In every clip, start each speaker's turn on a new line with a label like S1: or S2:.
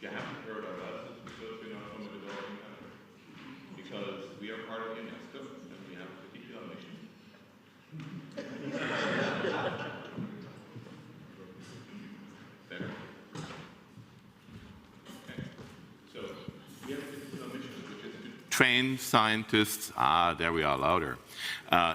S1: you haven't heard of us is because we're not from a developing country. Because we are part of UNESCO and we have a particular mission. Better? Okay. So we have a particular mission, which is to train scientists, there we are, louder,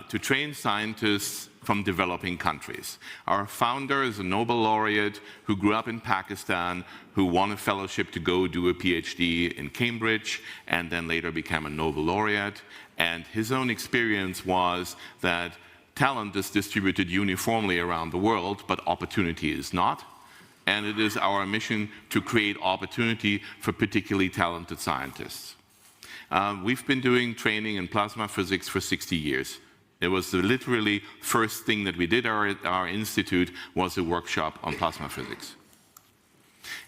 S1: to train scientists from developing countries. Our founder is a Nobel laureate who grew up in Pakistan, who won a fellowship to go do a PhD in Cambridge, and then later became a Nobel laureate. And his own experience was that talent is distributed uniformly around the world, but opportunity is not. And it is our mission to create opportunity for particularly talented scientists. We've been doing training in plasma physics for 60 years. It was the literally first thing that we did at our institute was a workshop on plasma physics.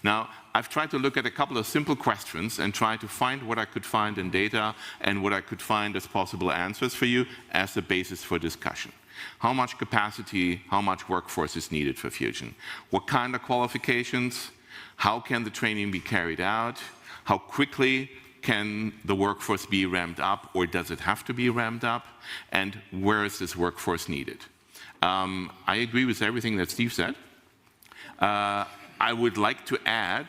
S1: Now, I've tried to look at a couple of simple questions and try to find what I could find in data and what I could find as possible answers for you as the basis for discussion. How much capacity, how much workforce is needed for fusion? What kind of qualifications? How can the training be carried out? How quickly can the workforce be ramped up, or does it have to be ramped up? And where is this workforce needed? I agree with everything that Steve said. I would like to add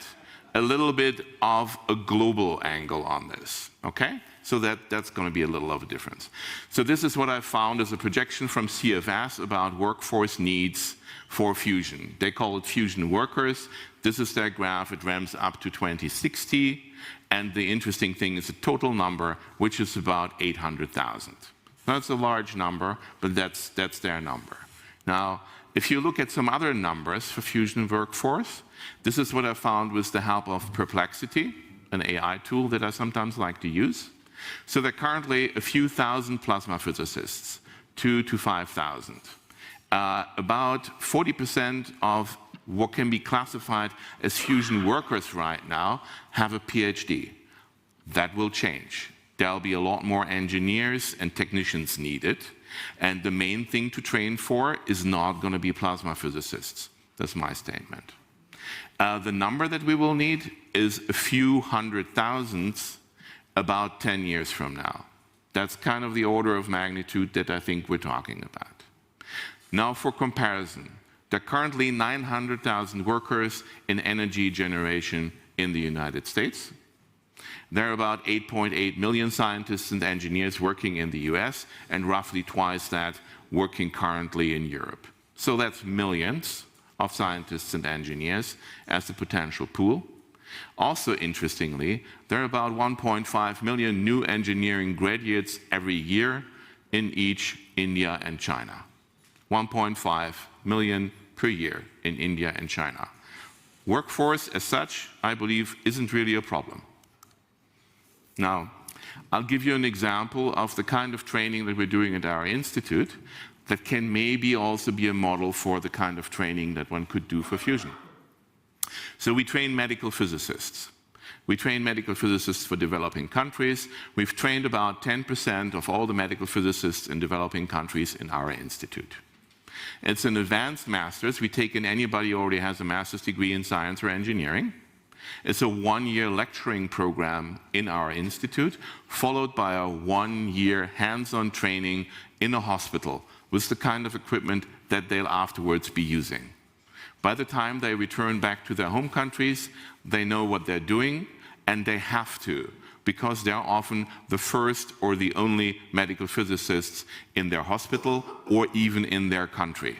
S1: a little bit of a global angle on this, okay? So that's going to be a little of a difference. So this is what I found as a projection from CFS about workforce needs for fusion. They call it fusion workers. This is their graph. It ramps up to 2060. And the interesting thing is the total number, which is about 800,000. That's a large number, but that's their number. Now, if you look at some other numbers for fusion workforce, this is what I found with the help of Perplexity, an AI tool that I sometimes like to use. So there are currently a few thousand plasma physicists, 2,000 to 5,000. About 40% of what can be classified as fusion workers right now have a PhD. That will change. There'll be a lot more engineers and technicians needed, and the main thing to train for is not going to be plasma physicists. That's my statement. The number that we will need is a few hundred thousands about 10 years from now. That's kind of the order of magnitude that I think we're talking about. Now for comparison, there are currently 900,000 workers in energy generation in the United States. There are about 8.8 million scientists and engineers working in the US, and roughly twice that working currently in Europe. So that's millions of scientists and engineers as the potential pool. Also interestingly, there are about 1.5 million new engineering graduates every year in each India and China. 1.5 million per year in India and China. Workforce as such, I believe, isn't really a problem. Now, I'll give you an example of the kind of training that we're doing at our institute that can maybe also be a model for the kind of training that one could do for fusion. So we train medical physicists. We train medical physicists for developing countries. We've trained about 10% of all the medical physicists in developing countries in our institute. It's an advanced master's. We take in anybody who already has a master's degree in science or engineering. It's a one-year lecturing program in our institute, followed by a one-year hands-on training in a hospital with the kind of equipment that they'll afterwards be using. By the time they return back to their home countries, they know what they're doing, and they have to, because they're often the first or the only medical physicists in their hospital or even in their country.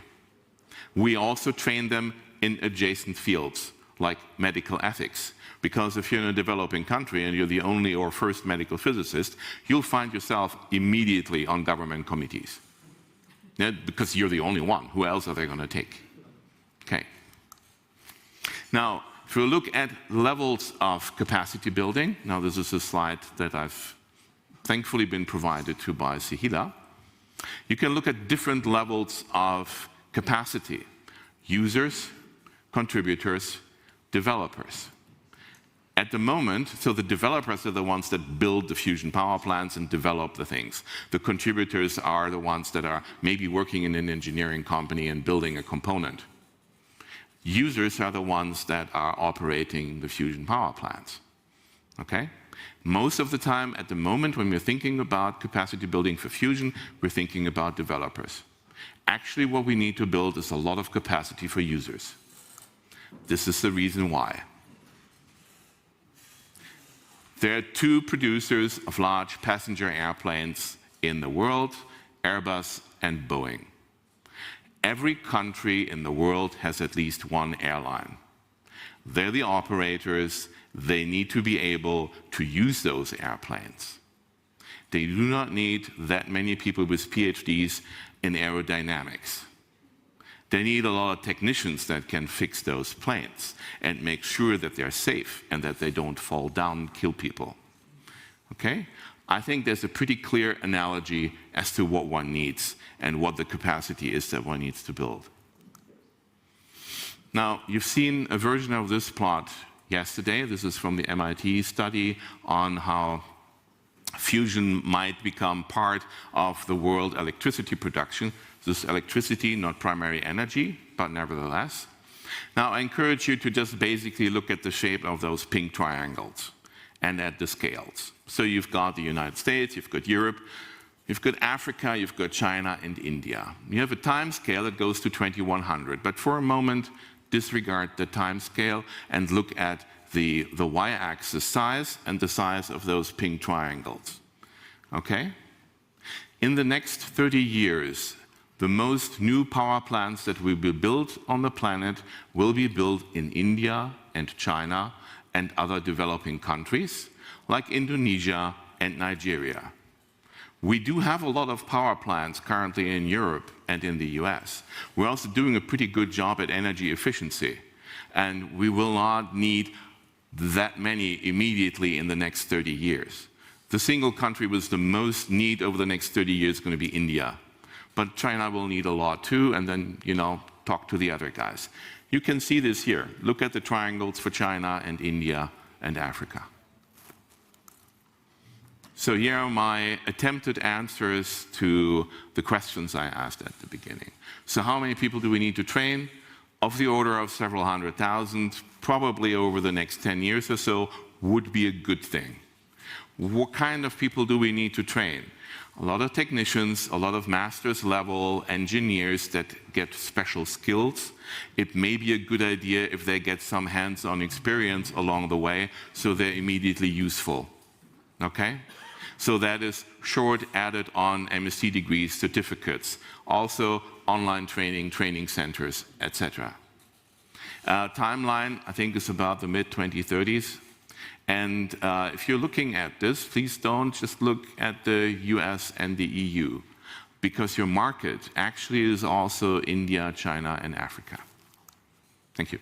S1: We also train them in adjacent fields, like medical ethics, because if you're in a developing country and you're the only or first medical physicist, you'll find yourself immediately on government committees. Yeah, because you're the only one. Who else are they going to take? Okay. Now, if we look at levels of capacity building, now this is a slide that I've thankfully been provided to by Sihila. You can look at different levels of capacity. Users, contributors, developers. At the moment, so the developers are the ones that build the fusion power plants and develop the things. The contributors are the ones that are maybe working in an engineering company and building a component. Users are the ones that are operating the fusion power plants. Okay? Most of the time, at the moment, when we're thinking about capacity building for fusion, we're thinking about developers. Actually, what we need to build is a lot of capacity for users. This is the reason why. There are two producers of large passenger airplanes in the world, Airbus and Boeing. Every country in the world has at least one airline. They're the operators. They need to be able to use those airplanes. They do not need that many people with PhDs in aerodynamics. They need a lot of technicians that can fix those planes and make sure that they're safe and that they don't fall down and kill people. Okay? I think there's a pretty clear analogy as to what one needs and what the capacity is that one needs to build. Now, you've seen a version of this plot yesterday. This is from the MIT study on how fusion might become part of the world electricity production. This is electricity, not primary energy, but nevertheless. Now, I encourage you to just basically look at the shape of those pink triangles and at the scales. So you've got the United States, you've got Europe, you've got Africa, you've got China and India. You have a time scale that goes to 2100, but for a moment, disregard the time scale and look at the y-axis size and the size of those pink triangles. Okay? In the next 30 years, the most new power plants that will be built on the planet will be built in India and China and other developing countries like Indonesia and Nigeria. We do have a lot of power plants currently in Europe and in the US. We're also doing a pretty good job at energy efficiency, and we will not need that many immediately in the next 30 years. The single country with the most need over the next 30 years is going to be India. But China will need a lot too, and then, talk to the other guys. You can see this here. Look at the triangles for China and India and Africa. So here are my attempted answers to the questions I asked at the beginning. So how many people do we need to train? Of the order of several 100,000, probably over the next 10 years or so, would be a good thing. What kind of people do we need to train? A lot of technicians, a lot of master's level engineers that get special skills. It may be a good idea if they get some hands-on experience along the way, so they're immediately useful. Okay? So that is short added on MSc degrees, certificates, also online training, training centers, etc. Timeline, I think, is about the mid-2030s. And if you're looking at this, please don't just look at the US and the EU, because your market actually is also India, China, and Africa. Thank you.